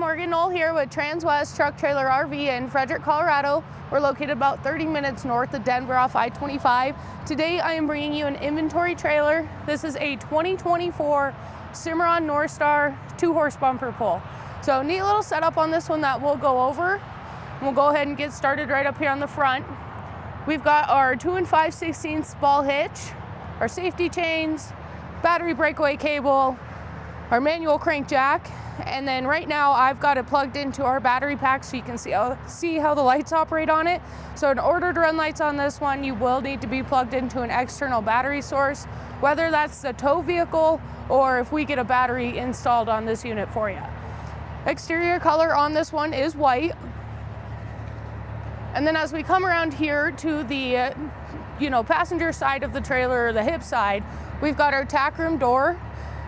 Morgan Knoll here with Transwest Truck Trailer RV in Frederick, Colorado. We're located about 30 minutes north of Denver off I-25. Today I am bringing you an inventory trailer. This is a 2024 Cimarron Norstar 2-horse bumper pull. So neat little setup on this one that we'll go over. We'll go ahead and get started right up here on the front. We've got our 2 5/16 ball hitch, our safety chains, battery breakaway cable, our manual crank jack, and then right now I've got it plugged into our battery pack so you can see how the lights operate on it. So in order to run lights on this one, you will need to be plugged into an external battery source, whether that's the tow vehicle or if we get a battery installed on this unit for you. Exterior color on this one is white. And then as we come around here to the passenger side of the trailer, or the hip side, we've got our tack room door.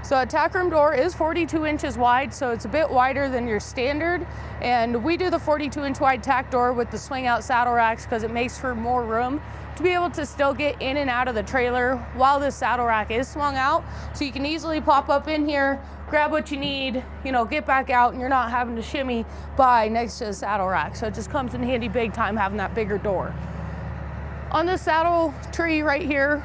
So a tack room door is 42 inches wide, so it's a bit wider than your standard. And we do the 42-inch wide tack door with the swing out saddle racks because it makes for more room to be able to still get in and out of the trailer while the saddle rack is swung out. So you can easily pop up in here, grab what you need, get back out, and you're not having to shimmy by next to the saddle rack. So it just comes in handy big time having that bigger door. On the saddle tree right here,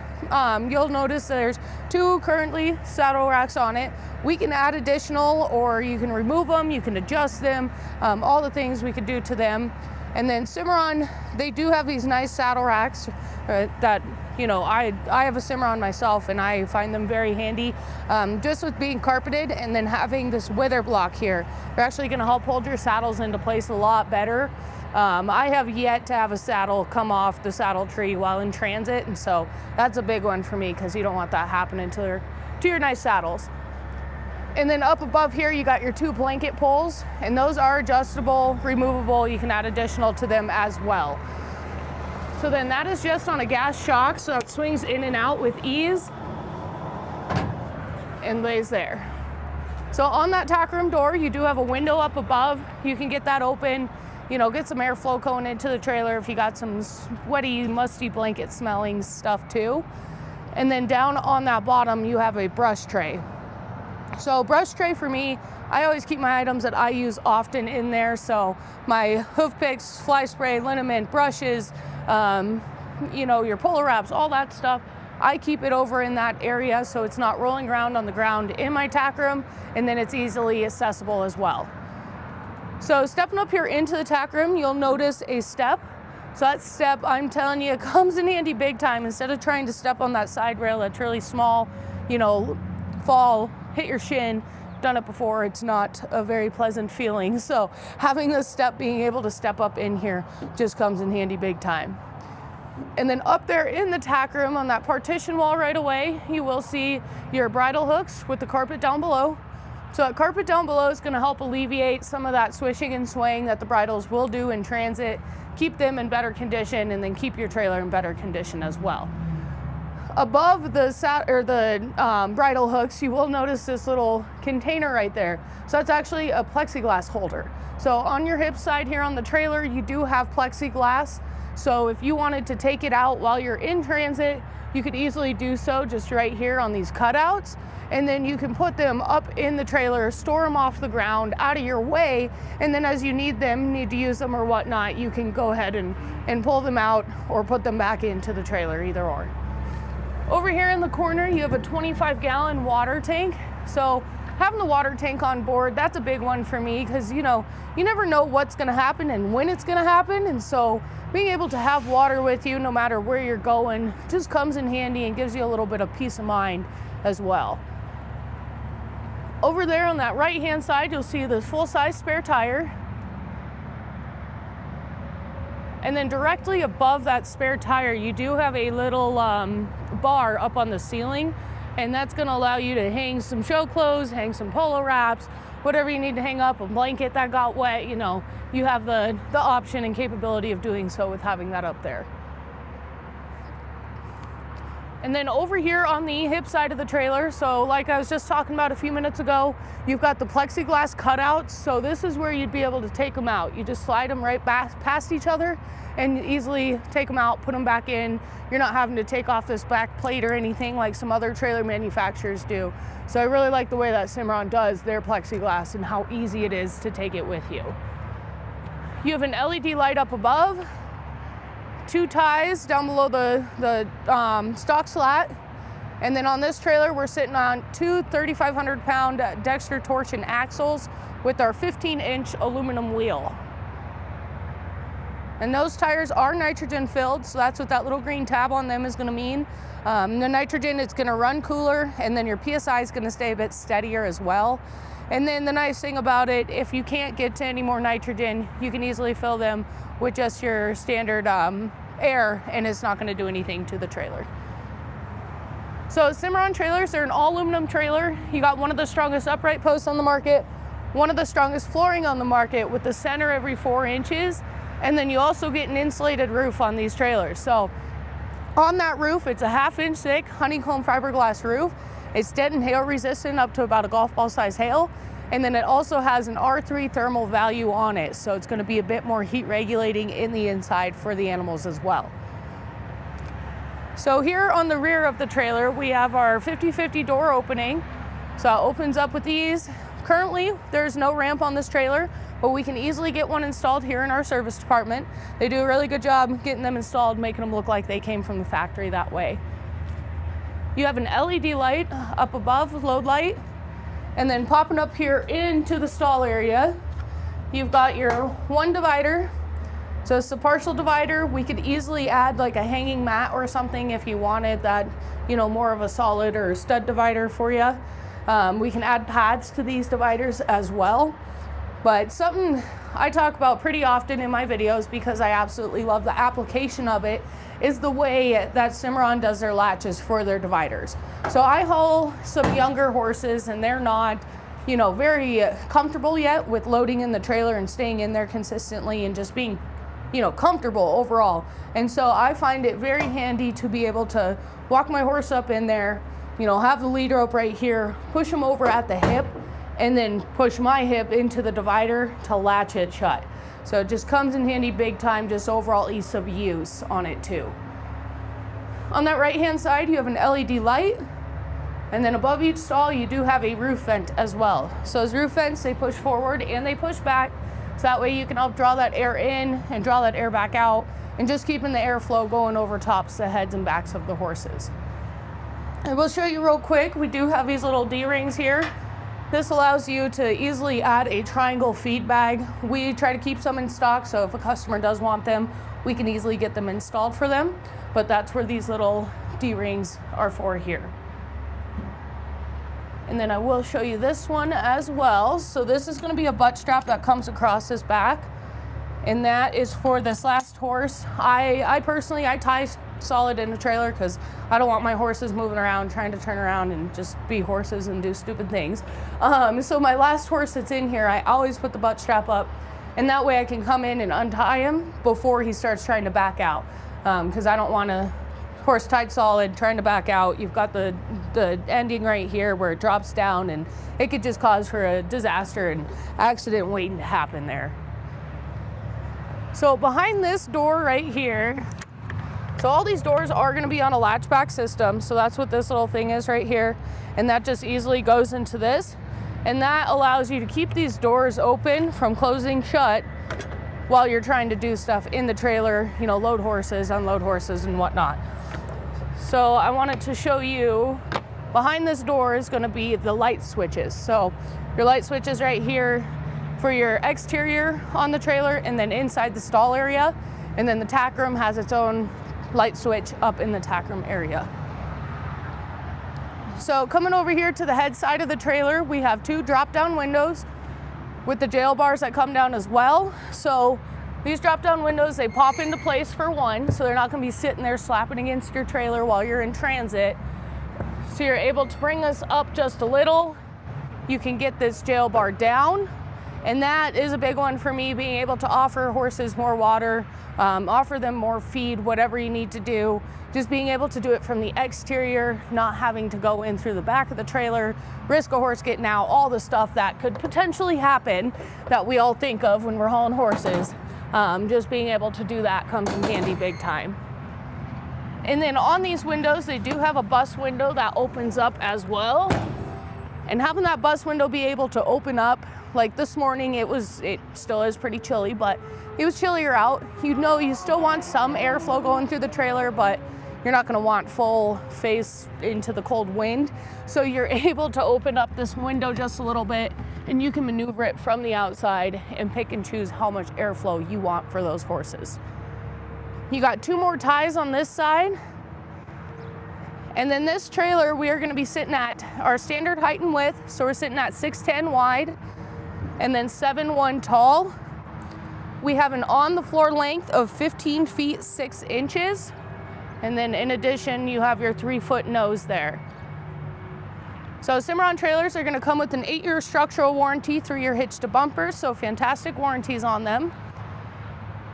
you'll notice there's 2 currently saddle racks on it. We can add additional, or you can remove them, you can adjust them, all the things we could do to them. And then Cimarron, they do have these nice saddle racks that, I have a Cimarron myself and I find them very handy. Just with being carpeted and then having this wither block here, they're actually gonna help hold your saddles into place a lot better. I have yet to have a saddle come off the saddle tree while in transit, and so that's a big one for me because you don't want that happening to your nice saddles. And then up above here, you got your 2 blanket pulls, and those are adjustable, removable. You can add additional to them as well. So then that is just on a gas shock, so it swings in and out with ease and lays there. So on that tack room door, you do have a window up above. You can get that open, get some airflow going into the trailer if you got some sweaty, musty blanket smelling stuff too. And then down on that bottom, you have a brush tray. So brush tray for me, I always keep my items that I use often in there. So my hoof picks, fly spray, liniment, brushes, your puller wraps, all that stuff. I keep it over in that area so it's not rolling around on the ground in my tack room, and then it's easily accessible as well. So stepping up here into the tack room, you'll notice a step. So that step, I'm telling you, comes in handy big time. Instead of trying to step on that side rail that's really small, fall, hit your shin, done it before, it's not a very pleasant feeling. So having this step, being able to step up in here just comes in handy big time. And then up there in the tack room on that partition wall right away, you will see your bridle hooks with the carpet down below. So that carpet down below is going to help alleviate some of that swishing and swaying that the bridles will do in transit, keep them in better condition, and then keep your trailer in better condition as well. Above the bridle hooks, you will notice this little container right there. So that's actually a plexiglass holder. So on your hip side here on the trailer, you do have plexiglass. So if you wanted to take it out while you're in transit, you could easily do so just right here on these cutouts. And then you can put them up in the trailer, store them off the ground, out of your way, and then as you need to use them or whatnot, you can go ahead and pull them out or put them back into the trailer, either or. Over here in the corner, you have a 25-gallon water tank. So having the water tank on board, that's a big one for me because, you never know what's gonna happen and when it's gonna happen. And so being able to have water with you no matter where you're going just comes in handy and gives you a little bit of peace of mind as well. Over there on that right-hand side, you'll see the full-size spare tire. And then directly above that spare tire, you do have a little bar up on the ceiling, and that's gonna allow you to hang some show clothes, hang some polo wraps, whatever you need to hang up, a blanket that got wet, you have the option and capability of doing so with having that up there. And then over here on the hip side of the trailer, so like I was just talking about a few minutes ago, you've got the plexiglass cutouts. So this is where you'd be able to take them out. You just slide them right past each other and easily take them out, put them back in. You're not having to take off this back plate or anything like some other trailer manufacturers do. So I really like the way that Cimarron does their plexiglass and how easy it is to take it with you. You have an LED light up above, 2 ties down below the stock slat. And then on this trailer, we're sitting on 2 3,500-pound Dexter torsion axles with our 15-inch aluminum wheel. And those tires are nitrogen filled, so that's what that little green tab on them is gonna mean. The nitrogen, it's gonna run cooler, and then your PSI is gonna stay a bit steadier as well. And then the nice thing about it, if you can't get to any more nitrogen, you can easily fill them with just your standard air, and it's not gonna do anything to the trailer. So Cimarron trailers, they're an all aluminum trailer. You got one of the strongest upright posts on the market, one of the strongest flooring on the market with the center every 4 inches. And then you also get an insulated roof on these trailers. So on that roof, it's a 1/2 inch thick honeycomb fiberglass roof. It's dead and hail resistant up to about a golf ball size hail. And then it also has an R3 thermal value on it. So it's gonna be a bit more heat regulating in the inside for the animals as well. So here on the rear of the trailer, we have our 50/50 door opening. So it opens up with ease. Currently, there's no ramp on this trailer, but we can easily get one installed here in our service department. They do a really good job getting them installed, making them look like they came from the factory that way. You have an LED light up above, load light, and then popping up here into the stall area, you've got your 1 divider. So it's a partial divider. We could easily add like a hanging mat or something if you wanted that, you know, more of a solid or stud divider for you. We can add pads to these dividers as well. But something I talk about pretty often in my videos, because I absolutely love the application of it, is the way that Cimarron does their latches for their dividers. So I haul some younger horses and they're not, you know, very comfortable yet with loading in the trailer and staying in there consistently and just being, you know, comfortable overall. And so I find it very handy to be able to walk my horse up in there, you know, have the lead rope right here, push him over at the hip, and then push my hip into the divider to latch it shut. So it just comes in handy big time, just overall ease of use on it too. On that right hand side, you have an LED light, and then above each stall, you do have a roof vent as well. So those roof vents, they push forward and they push back, so that way you can help draw that air in and draw that air back out, and just keeping the airflow going over tops the heads and backs of the horses. I will show you real quick, we do have these little D-rings here. This allows you to easily add a triangle feed bag. We try to keep some in stock, so if a customer does want them, we can easily get them installed for them. But that's where these little D-rings are for here. And then I will show you this one as well. So this is gonna be a butt strap that comes across his back, and that is for this last horse. I personally tie solid in a trailer because I don't want my horses moving around, trying to turn around and just be horses and do stupid things. So my last horse that's in here, I always put the butt strap up, and that way I can come in and untie him before he starts trying to back out. Because I don't want a horse tied solid trying to back out. You've got the ending right here where it drops down, and it could just cause for a disaster and accident waiting to happen there. So behind this door right here, so all these doors are going to be on a latchback system. So that's what this little thing is right here. And that just easily goes into this. And that allows you to keep these doors open from closing shut while you're trying to do stuff in the trailer, you know, load horses, unload horses and whatnot. So I wanted to show you, behind this door is going to be the light switches. So your light switch is right here for your exterior on the trailer, and then inside the stall area. And then the tack room has its own light switch up in the tack room area. So coming over here to the head side of the trailer, we have 2 drop down windows with the jail bars that come down as well. So these drop down windows, they pop into place for one, so they're not gonna be sitting there slapping against your trailer while you're in transit. So you're able to bring this up just a little. You can get this jail bar down, And that is a big one for me, being able to offer horses more water, offer them more feed, whatever you need to do. Just being able to do it from the exterior, not having to go in through the back of the trailer, risk a horse getting out, all the stuff that could potentially happen that we all think of when we're hauling horses. Just being able to do that comes in handy big time. And then on these windows, they do have a bus window that opens up as well. And having that bus window be able to open up, like this morning, it still is pretty chilly, but it was chillier out. You know, you still want some airflow going through the trailer, but you're not gonna want full face into the cold wind. So you're able to open up this window just a little bit, and you can maneuver it from the outside and pick and choose how much airflow you want for those horses. You got 2 more ties on this side. And then this trailer, we are gonna be sitting at our standard height and width. So we're sitting at 6'10" wide and then 7'1" tall. We have an on the floor length of 15 feet 6 inches. And then in addition, you have your 3-foot nose there. So Cimarron trailers are gonna come with an 8-year structural warranty, 3-year hitch to bumper, so fantastic warranties on them.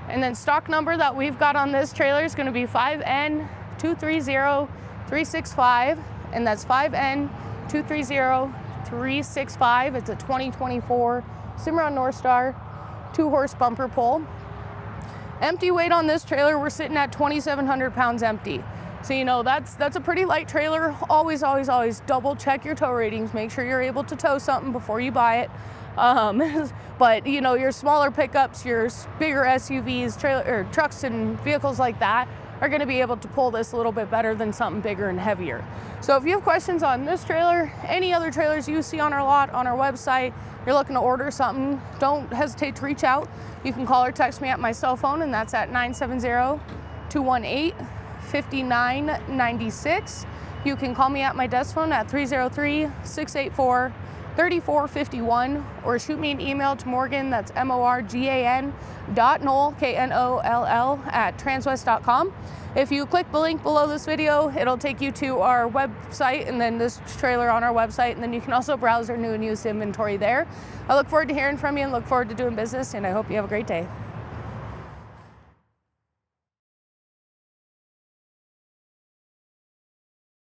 And then stock number that we've got on this trailer is gonna be 5N230365, and that's 5N230365. It's a 2024 Cimarron Norstar 2-horse bumper pull. Empty weight on this trailer, we're sitting at 2,700 pounds empty. So you know, that's a pretty light trailer. Always, always, always double check your tow ratings. Make sure you're able to tow something before you buy it. But you know, your smaller pickups, your bigger SUVs, trucks and vehicles like that are gonna be able to pull this a little bit better than something bigger and heavier. So if you have questions on this trailer, any other trailers you see on our lot, on our website, you're looking to order something, don't hesitate to reach out. You can call or text me at my cell phone, and that's at 970-218-5996. You can call me at my desk phone at 303-684-3451, or shoot me an email to Morgan, that's morgan.knoll, Knoll, at transwest.com. If you click the link below this video, it'll take you to our website and then this trailer on our website, and then you can also browse our new and used inventory there. I look forward to hearing from you and look forward to doing business, and I hope you have a great day.